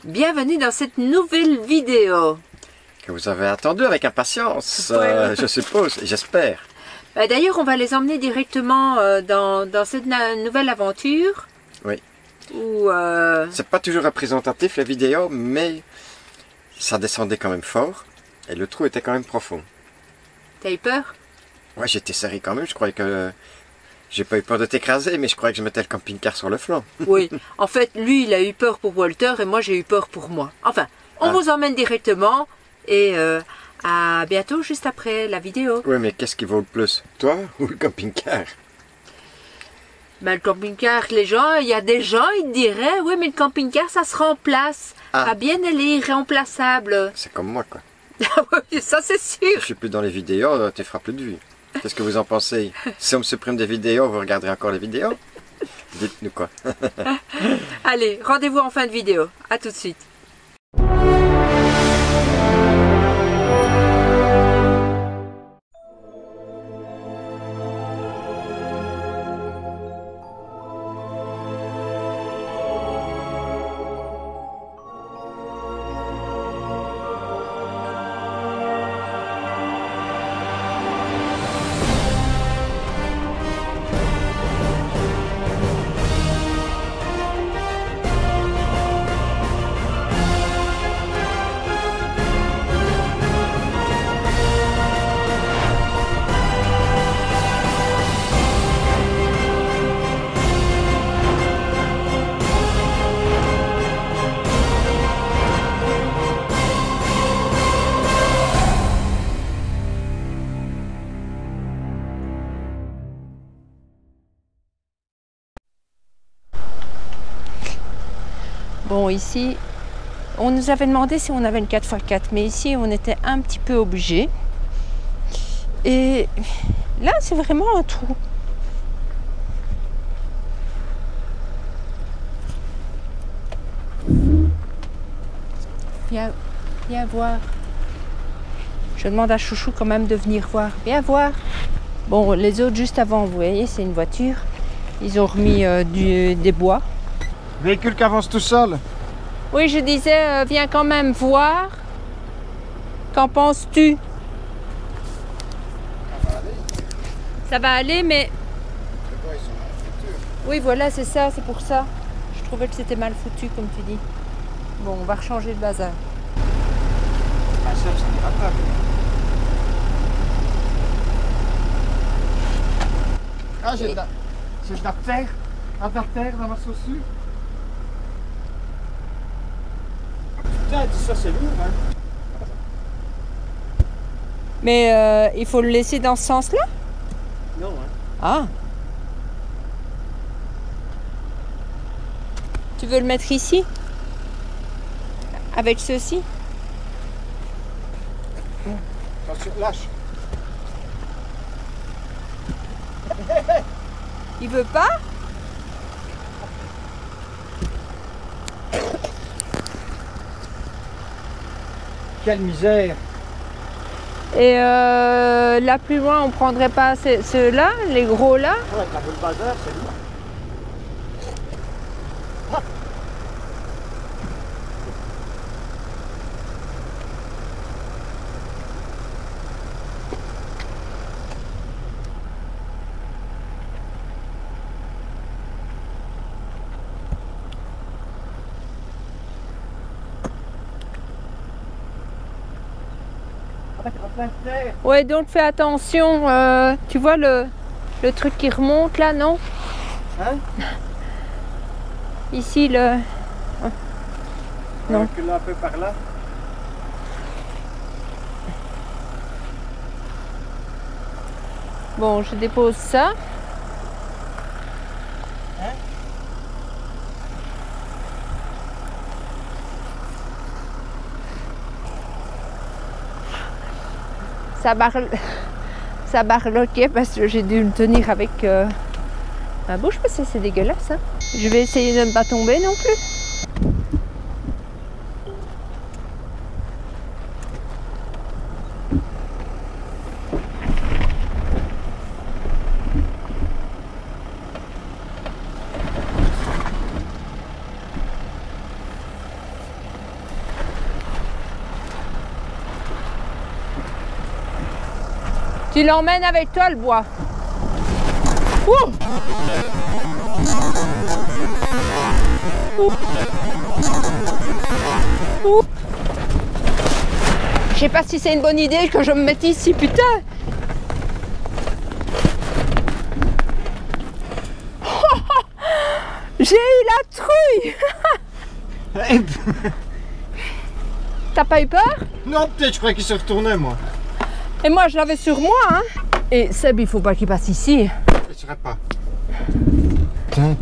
Bienvenue dans cette nouvelle vidéo. Que vous avez attendu avec impatience, je suppose, et j'espère. D'ailleurs, on va les emmener directement dans cette nouvelle aventure. Oui. Où, C'est pas toujours représentatif les vidéos, mais ça descendait quand même fort, et le trou était quand même profond. T'as eu peur? Ouais, j'étais serré quand même, je croyais que... J'ai pas eu peur de t'écraser, mais je croyais que je mettais le camping-car sur le flanc. Oui, en fait, lui, il a eu peur pour Walter et moi, j'ai eu peur pour moi. Enfin, on vous emmène directement et à bientôt, juste après la vidéo. Oui, mais qu'est-ce qui vaut le plus, toi ou le camping-car? Le camping-car, il y a des gens, ils diraient, oui, mais le camping-car, ça se remplace. Ah bien, elle est irremplaçable. C'est comme moi, quoi. Oui, ça, c'est sûr. Je suis plus dans les vidéos, tu feras plus de vues. Qu'est-ce que vous en pensez? Si on me supprime des vidéos, vous regarderez encore les vidéos? Dites-nous quoi. Allez, rendez-vous en fin de vidéo. À tout de suite. Bon, ici, on nous avait demandé si on avait une 4x4, mais ici, on était un petit peu obligé. Et là, c'est vraiment un trou. Viens voir. Je demande à Chouchou quand même de venir voir. Viens voir. Bon, les autres, juste avant, vous voyez, c'est une voiture. Ils ont remis des bois. Véhicule qui avance tout seul. Oui, je disais, viens quand même voir. Qu'en penses-tu? Ça va aller, mais... Oui, voilà, c'est ça, c'est pour ça. Je trouvais que c'était mal foutu, comme tu dis. Bon, on va rechanger le bazar. Ah, ça n'ira pas. Ah, c'est de la terre. Ah, de la terre dans ma chaussure. Putain, ça c'est lourd, hein. Mais il faut le laisser dans ce sens-là? Non, hein. Ah. Tu veux le mettre ici? Avec ceci? Attention, lâche. Il veut pas? Quelle misère. Et là plus loin, on prendrait pas ceux-là, les gros là? Ouais, t'as vu le bazar, c'est lourd. Ouais, donc fais attention. Tu vois le truc qui remonte là, non? Hein? Ici, le... Non. Recule un peu par là. Bon, je dépose ça. Hein? Ça barloquait parce que j'ai dû le tenir avec ma bouche parce que c'est dégueulasse. Hein. Je vais essayer de ne pas tomber non plus. Tu l'emmènes avec toi le bois. Ouh. Ouh. Ouh. Je sais pas si c'est une bonne idée que je me mette ici, putain. J'ai eu la trouille. T'as pas eu peur? Non, peut-être, je croyais qu'il se retournait, moi. Et moi, je l'avais sur moi, hein. Et Seb, il faut pas qu'il passe ici. Je ne serais pas.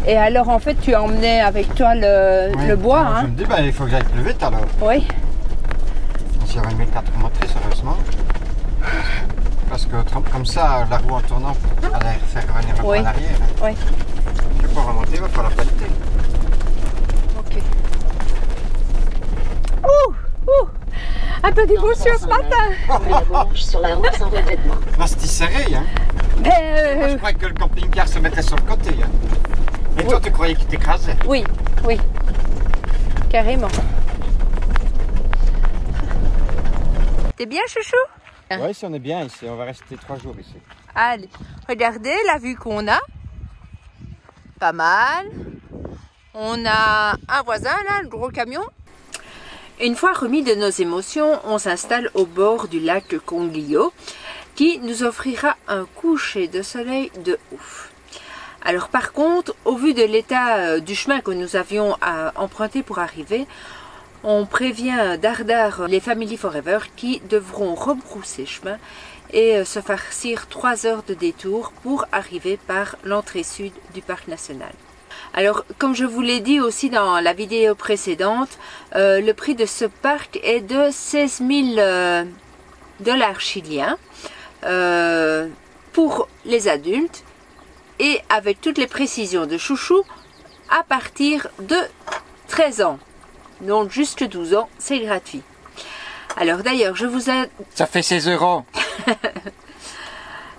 Et alors, en fait, tu emmenais avec toi le bois, alors, hein. je me dis, bah, il faut que j'aille plus vite, alors. Oui. Si j'avais mis 4 motrices, heureusement. Parce que comme ça, la roue en tournant, allait faire revenir un peu en arrière. Oui. Je peux pas remonter, il va falloir paliter. Ok. Ouh, ouh. Un peu d'émotion ce matin. Sur la route sans revêtement. Non, c'était serré, hein. Moi, je croyais que le camping-car se mettait sur le côté. Hein. Et toi, tu croyais qu'il t'écrasait? Oui, oui. Carrément. T'es bien, chouchou? Oui, si on est bien ici, on va rester 3 jours ici. Allez, regardez la vue qu'on a. Pas mal. On a un voisin là, le gros camion. Une fois remis de nos émotions, on s'installe au bord du lac Conglio qui nous offrira un coucher de soleil de ouf. Alors par contre, au vu de l'état du chemin que nous avions à emprunter pour arriver, on prévient dardard les Family Forever qui devront rebrousser chemin et se farcir 3 heures de détour pour arriver par l'entrée sud du parc national. Alors, comme je vous l'ai dit aussi dans la vidéo précédente, le prix de ce parc est de 16 000 $ chiliens pour les adultes et avec toutes les précisions de chouchou à partir de 13 ans. Donc, jusque 12 ans, c'est gratuit. Alors, d'ailleurs, je vous ai... Ça fait 16 €.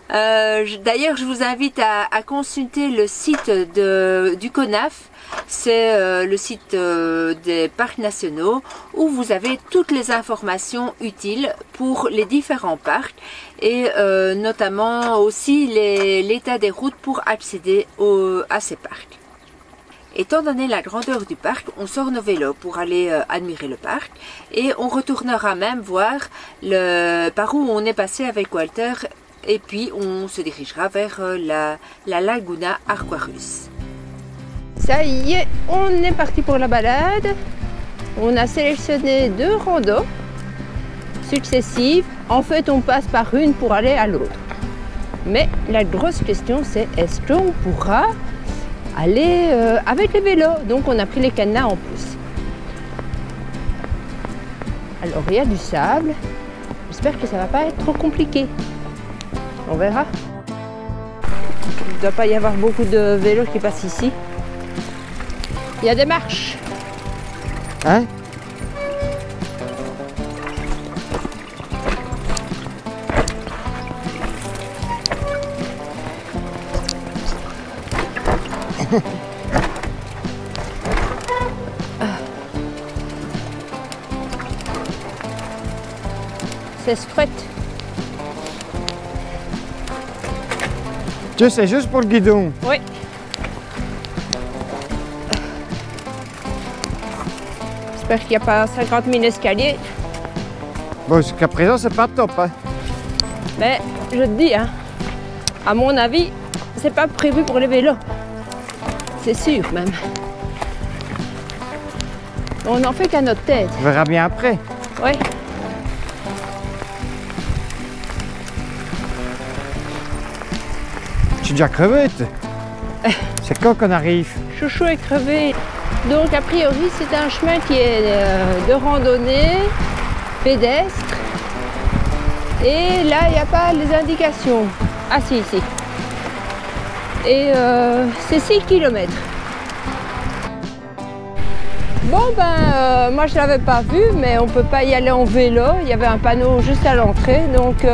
D'ailleurs, je vous invite à consulter le site du CONAF. C'est le site des parcs nationaux où vous avez toutes les informations utiles pour les différents parcs et notamment aussi l'état des routes pour accéder à ces parcs. Étant donné la grandeur du parc, on sort nos vélos pour aller admirer le parc et on retournera même voir par où on est passé avec Walter. Et puis on se dirigera vers la Laguna Aquarius. Ça y est, on est parti pour la balade. On a sélectionné 2 randos successives. En fait, on passe par une pour aller à l'autre. Mais la grosse question, c'est est-ce qu'on pourra aller avec les vélos? Donc on a pris les cadenas en plus. Alors il y a du sable. J'espère que ça va pas être trop compliqué. On verra. Il ne doit pas y avoir beaucoup de vélos qui passent ici. Il y a des marches. Hein? C'est fret. Tu sais, juste pour le guidon. Oui. J'espère qu'il n'y a pas 50 000 escaliers. Bon, jusqu'à présent, c'est pas top, hein. Mais je te dis, hein, à mon avis, c'est pas prévu pour les vélos. C'est sûr même. On n'en fait qu'à notre tête. On verra bien après. Oui. Je suis déjà crevé. C'est quand qu'on arrive? Chouchou est crevé. Donc a priori c'est un chemin qui est de randonnée, pédestre. Et là il n'y a pas les indications. Ah si, si. Et c'est 6 km. Bon ben moi je l'avais pas vu, mais on peut pas y aller en vélo. Il y avait un panneau juste à l'entrée. Donc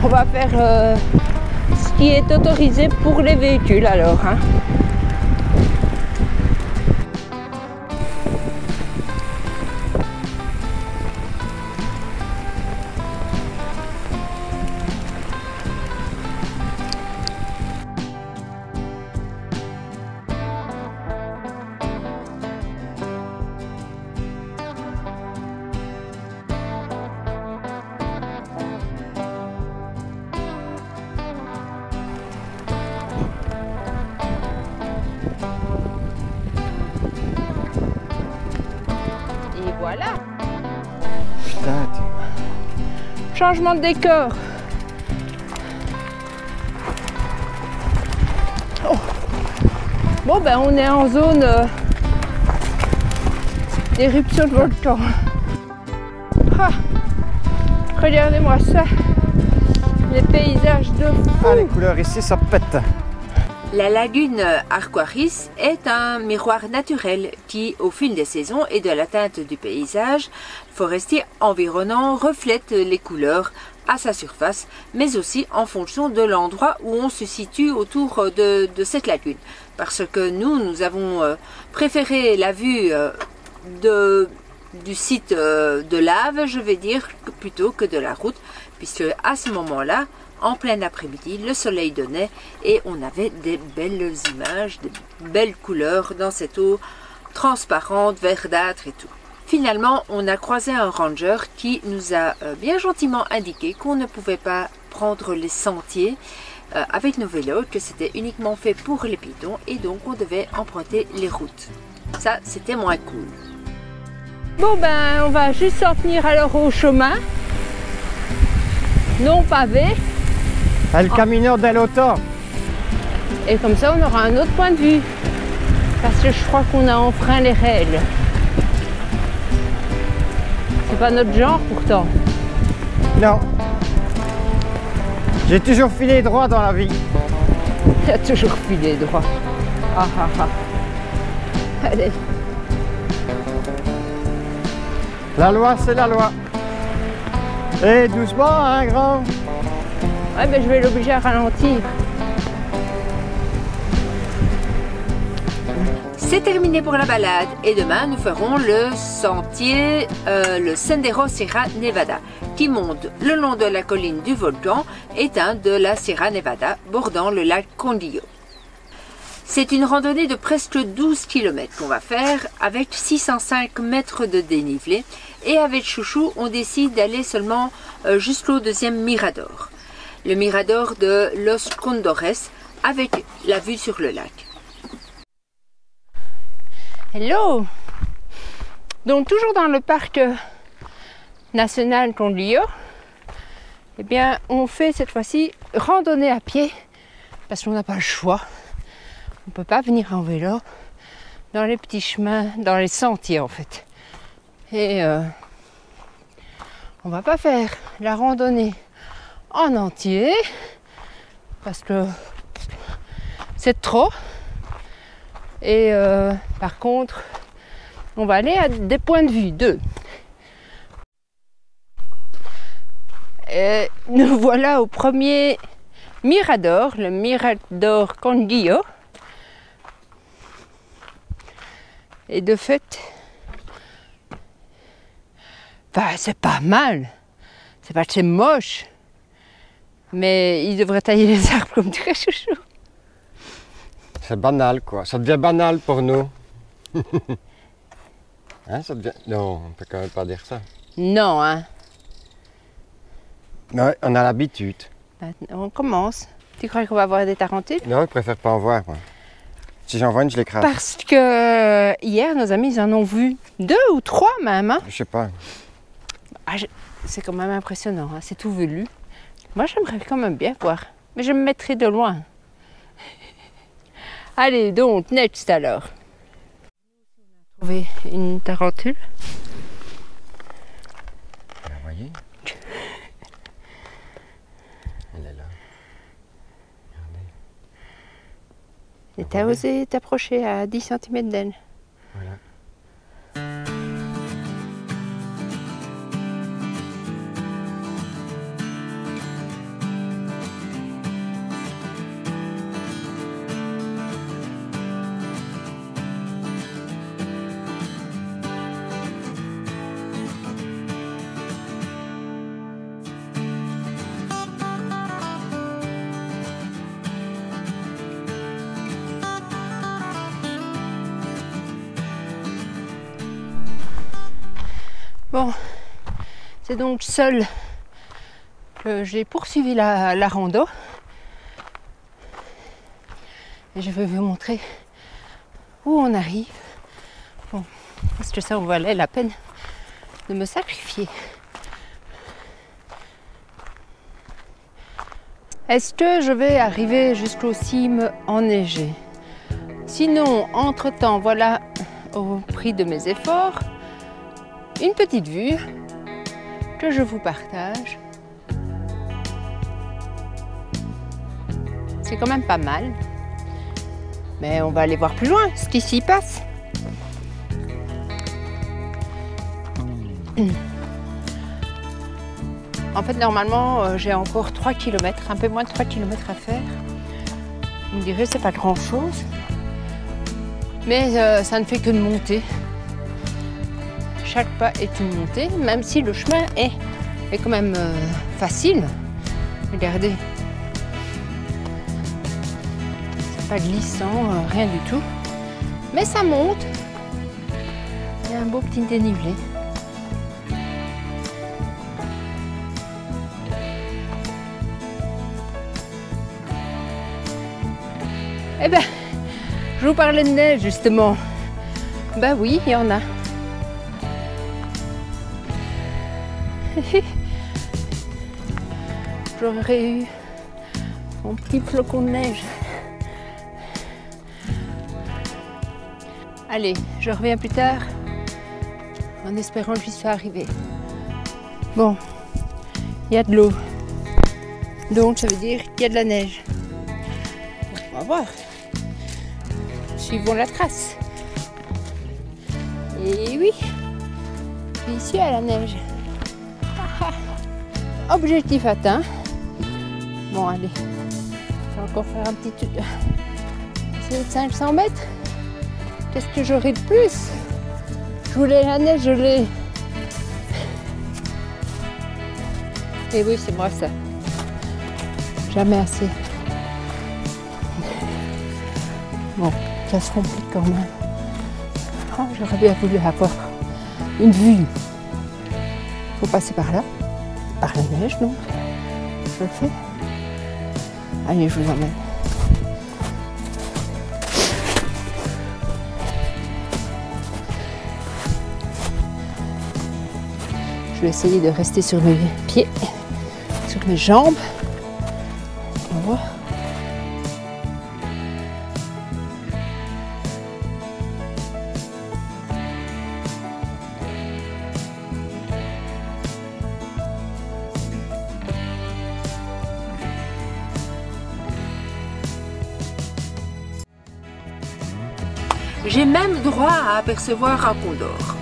on va faire ce qui est autorisé pour les véhicules alors. Hein. Voilà. Putain, Changement de décor. Oh. Bon ben on est en zone d'éruption de volcan. Ah. Regardez-moi ça. Les paysages de fou. ah, les couleurs ici, ça pète. La lagune Arcoiris est un miroir naturel qui, au fil des saisons et de la teinte du paysage forestier environnant, reflète les couleurs à sa surface, mais aussi en fonction de l'endroit où on se situe autour de cette lagune. Parce que nous avons préféré la vue du site de lave, je vais dire, plutôt que de la route, puisque à ce moment-là, en plein après-midi, le soleil donnait et on avait des belles images, des belles couleurs dans cette eau transparente, verdâtre et tout. Finalement, on a croisé un ranger qui nous a bien gentiment indiqué qu'on ne pouvait pas prendre les sentiers avec nos vélos, que c'était uniquement fait pour les piétons et donc on devait emprunter les routes. Ça, c'était moins cool. Bon ben, on va juste s'en tenir alors au chemin, non pavé. El Camino del Auto. Et comme ça, on aura un autre point de vue. Parce que je crois qu'on a enfreint les règles. C'est pas notre genre pourtant. Non. J'ai toujours filé droit dans la vie. Il a toujours filé droit. Ah ah ah. Allez. La loi, c'est la loi. Et doucement, hein, grand. Ouais, ben, je vais l'obliger à ralentir. C'est terminé pour la balade et demain nous ferons le sentier, le Sendero Sierra Nevada, qui monte le long de la colline du volcan éteint de la Sierra Nevada, bordant le lac Condillo. C'est une randonnée de presque 12 km qu'on va faire avec 605 mètres de dénivelé et avec Chouchou on décide d'aller seulement jusqu'au deuxième mirador. Le mirador de Los Condores avec la vue sur le lac. Hello! Donc toujours dans le parc national Condillo, eh bien on fait cette fois-ci randonnée à pied parce qu'on n'a pas le choix. On ne peut pas venir en vélo dans les petits chemins, dans les sentiers en fait. Et on va pas faire la randonnée en entier parce que c'est trop. Et par contre, on va aller à des points de vue. Et nous voilà au premier mirador, le mirador Condillo. Et de fait, bah, c'est pas mal. C'est pas que c'est moche. Mais il devrait tailler les arbres comme dirait Chouchou. C'est banal, quoi. Ça devient banal pour nous. Hein, ça devient... Non, on peut quand même pas dire ça. Non, hein. Ouais, on a l'habitude. On commence. Tu crois qu'on va avoir des tarentules? Non, je préfère pas en voir, moi. Si j'en vois une, je l'écrase. Parce que hier, nos amis, ils en ont vu 2 ou 3 même. Hein. Je sais pas. Ah, c'est quand même impressionnant, hein. C'est tout velu. Moi, j'aimerais quand même bien voir. Mais je me mettrai de loin. Allez, donc, next alors. On a trouvé une tarentule. Vous la voyez? Elle est là. Regardez. Et t'as osé t'approcher à 10 cm d'elle. Voilà. Bon, c'est donc seul que j'ai poursuivi la rando. Et je vais vous montrer où on arrive. Bon, est-ce que ça en valait la peine de me sacrifier. Est-ce que je vais arriver jusqu'aux cimes enneigées? Sinon, entre-temps, voilà, au prix de mes efforts, une petite vue que je vous partage. C'est quand même pas mal. Mais on va aller voir plus loin ce qui s'y passe. En fait, normalement, j'ai encore 3 km, un peu moins de 3 km à faire. Vous me direz, c'est pas grand-chose. Mais ça ne fait que de monter. Chaque pas est une montée, même si le chemin est quand même facile. Regardez. C'est pas glissant, rien du tout. Mais ça monte. Il y a un beau petit dénivelé. Eh ben, je vous parlais de neige justement. Ben oui, il y en a. J'aurais eu mon petit flocon de neige. Allez, je reviens plus tard en espérant que j'y sois arrivée. Bon, il y a de l'eau. Donc ça veut dire qu'il y a de la neige. On va voir. Suivons la trace. Et oui, ici à la neige. Objectif atteint. Bon, allez, je vais encore faire un petit tour. C'est 500 mètres. Qu'est-ce que j'aurai de plus? Je voulais la neige, je l'ai. Et oui, c'est moi ça. Jamais assez. Bon, ça se complique quand même. Oh, j'aurais bien voulu avoir une vue. Faut passer par là, par la neige, donc je le fais. Allez, je vous emmène. Je vais essayer de rester sur mes pieds, sur mes jambes. On va voir. J'ai même droit à apercevoir un condor.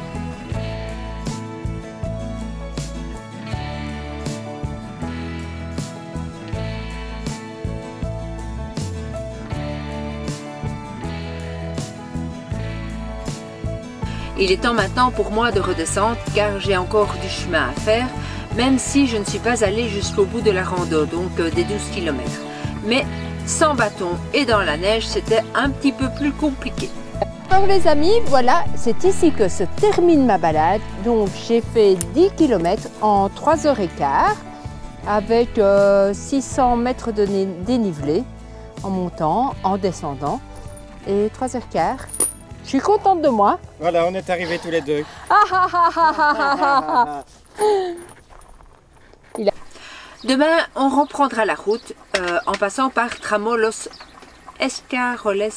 Il est temps maintenant pour moi de redescendre car j'ai encore du chemin à faire, même si je ne suis pas allée jusqu'au bout de la rando, donc des 12 km. Mais sans bâton et dans la neige, c'était un petit peu plus compliqué. Alors les amis, voilà, c'est ici que se termine ma balade. Donc j'ai fait 10 km en 3h15 avec 600 mètres de dénivelé en montant, en descendant et 3h15. Je suis contente de moi. Voilà, on est arrivés tous les deux. Demain, on reprendra la route en passant par Tramolos Escaroles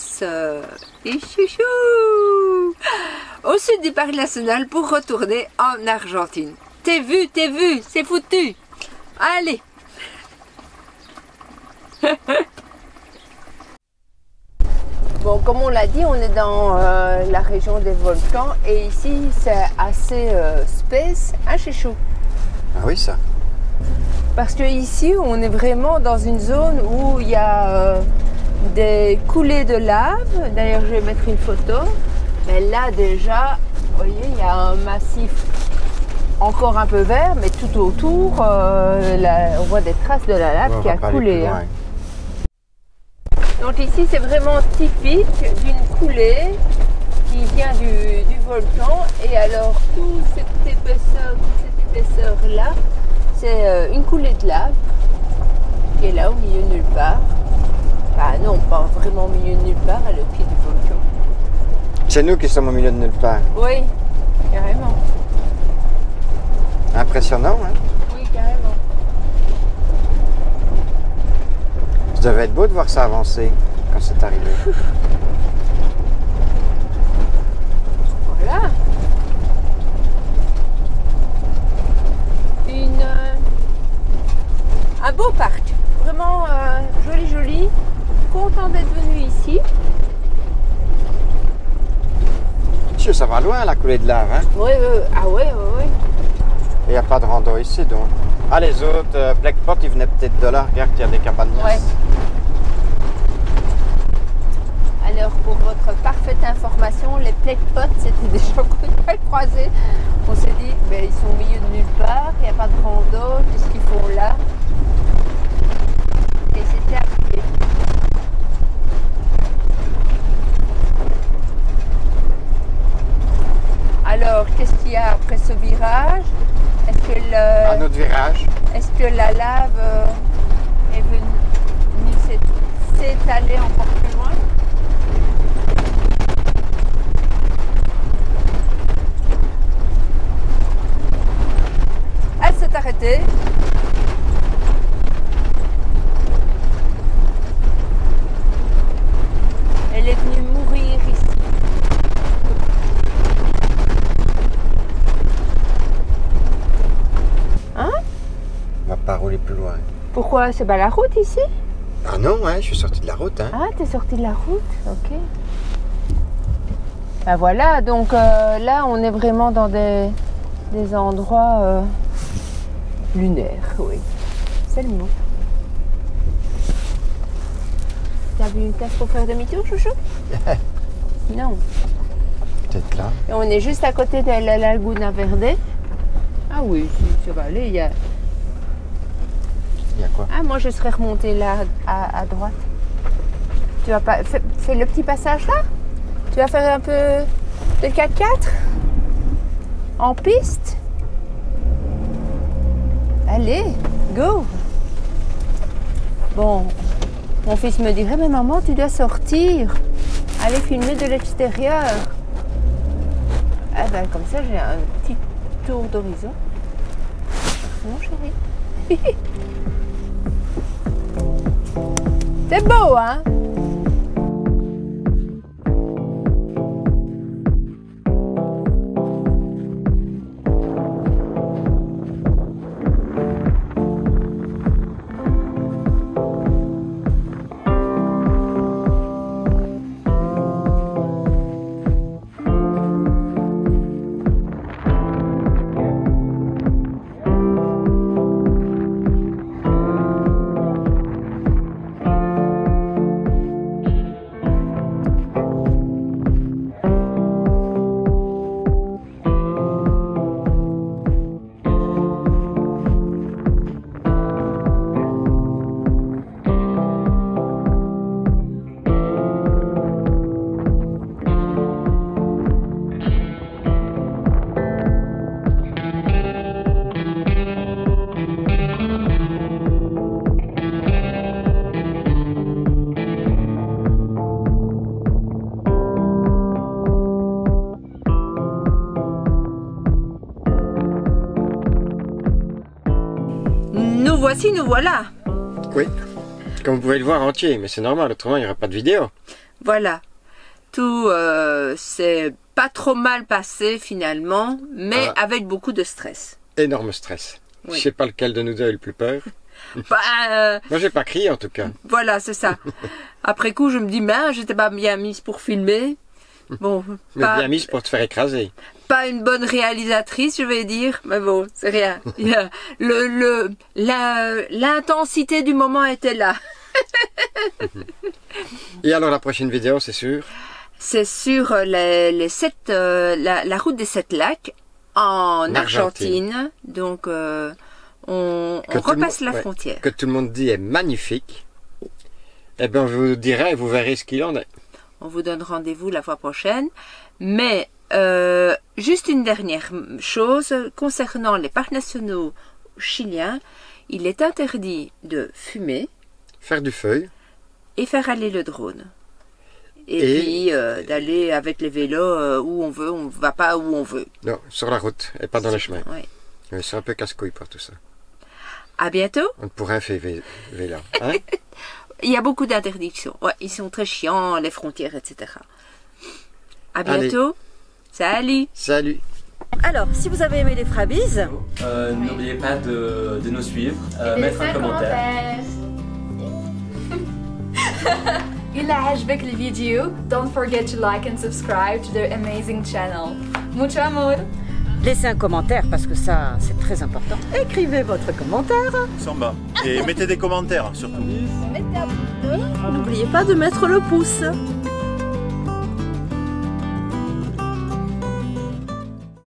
au sud du parc national pour retourner en Argentine. T'es vu, c'est foutu. Allez. Bon, comme on l'a dit, on est dans la région des volcans et ici c'est assez space, hein Chichou? Ah oui, ça. Parce que ici on est vraiment dans une zone où il y a des coulées de lave. D'ailleurs, je vais mettre une photo. Mais là déjà, vous voyez, il y a un massif encore un peu vert, mais tout autour, on voit des traces de la lave qui a coulé. Hein. Donc ici, c'est vraiment typique d'une coulée qui vient du volcan. Et alors, toute cette épaisseur-là, c'est une coulée de lave qui est là au milieu de nulle part. Enfin non, pas vraiment au milieu de nulle part, elle est au pied du volcan. C'est nous qui sommes au milieu de nulle part. Oui, carrément. impressionnant. Hein. Oui, carrément. Ça devait être beau de voir ça avancer quand c'est arrivé. Voilà. Un beau parc. Vraiment joli, joli. Content d'être venu ici. Monsieur, ça va loin la coulée de lave. Hein. Oui, ah oui, oui, oui. Il n'y a pas de rando ici donc. Ah, les autres, Black Pot, ils venaient peut-être de là. Regarde, il y a des cabanes. Ouais. Alors, pour votre parfaite information, les Black Pot, c'était des gens qu'on a croisés. On s'est dit, ben, ils sont au milieu de nulle part, il n'y a pas de rando, qu'est-ce qu'ils font là? Et c'était arrivé. Alors, qu'est-ce qu'il y a après ce virage? Un autre virage. Est-ce que la lave est venue s'étaler encore plus loin? Elle s'est arrêtée. Elle est venue mourir ici. Hein? On va pas rouler plus loin. Pourquoi? C'est pas la route ici? Ah non, hein, je suis sorti de la route. Hein. Ah, t'es sorti de la route? Ok. Ben voilà, donc là, on est vraiment dans des endroits lunaires, oui. C'est le mot. T'as vu une place pour faire demi-tour, chouchou? Non. Peut-être là. Et on est juste à côté de la Laguna Verde. Ah oui, ça va aller, il y a... Il y a quoi? Ah, moi, je serais remontée là, à droite. Tu vas pas... Fais le petit passage là? Tu vas faire un peu de 4x4? En piste? Allez, go! Bon, mon fils me dirait, mais maman, tu dois sortir. Aller filmer de l'extérieur. Ah ben, comme ça, j'ai un petit tour d'horizon. Non, chérie? C'est beau, hein? Voici, nous voilà. Oui, comme vous pouvez le voir entier, mais c'est normal, autrement il n'y aurait pas de vidéo. Voilà. Tout s'est pas trop mal passé finalement, mais avec beaucoup de stress. Énorme stress. Oui. Je sais pas lequel de nous deux a eu le plus peur. Bah, Moi j'ai pas crié en tout cas. Voilà, c'est ça. Après coup, je me dis, mais j'étais pas bien mise pour filmer. Bon, Mais bien mise pour te faire écraser. Pas une bonne réalisatrice, je vais dire, mais bon, c'est rien. L'intensité du moment était là. Et alors la prochaine vidéo, c'est sûr? C'est sur la route des 7 lacs en Argentine. Donc, on repasse la frontière. Que tout le monde dit est magnifique. Eh bien, je vous dirai, vous verrez ce qu'il en est. On vous donne rendez-vous la fois prochaine. Mais juste une dernière chose concernant les parcs nationaux chiliens, il est interdit de fumer, faire du feu et faire aller le drone. Et puis d'aller avec les vélos où on veut, on ne va pas où on veut. Non, sur la route et pas dans les chemins. Ouais. Mais c'est un peu casse-couille pour tout ça. À bientôt. On ne pourrait faire là. Hein? Il y a beaucoup d'interdictions. Ouais, ils sont très chiants, les frontières, etc. À bientôt. Salut. Salut. Alors, si vous avez aimé les Frabies, n'oubliez pas de nous suivre, mettre un commentaire. Il a عجبك الفيديو, don't forget to like and subscribe to their amazing channel. Mucho amor! laissez un commentaire parce que ça, c'est très important. Écrivez votre commentaire. Samba. Et mettez des commentaires surtout. N'oubliez pas de mettre le pouce.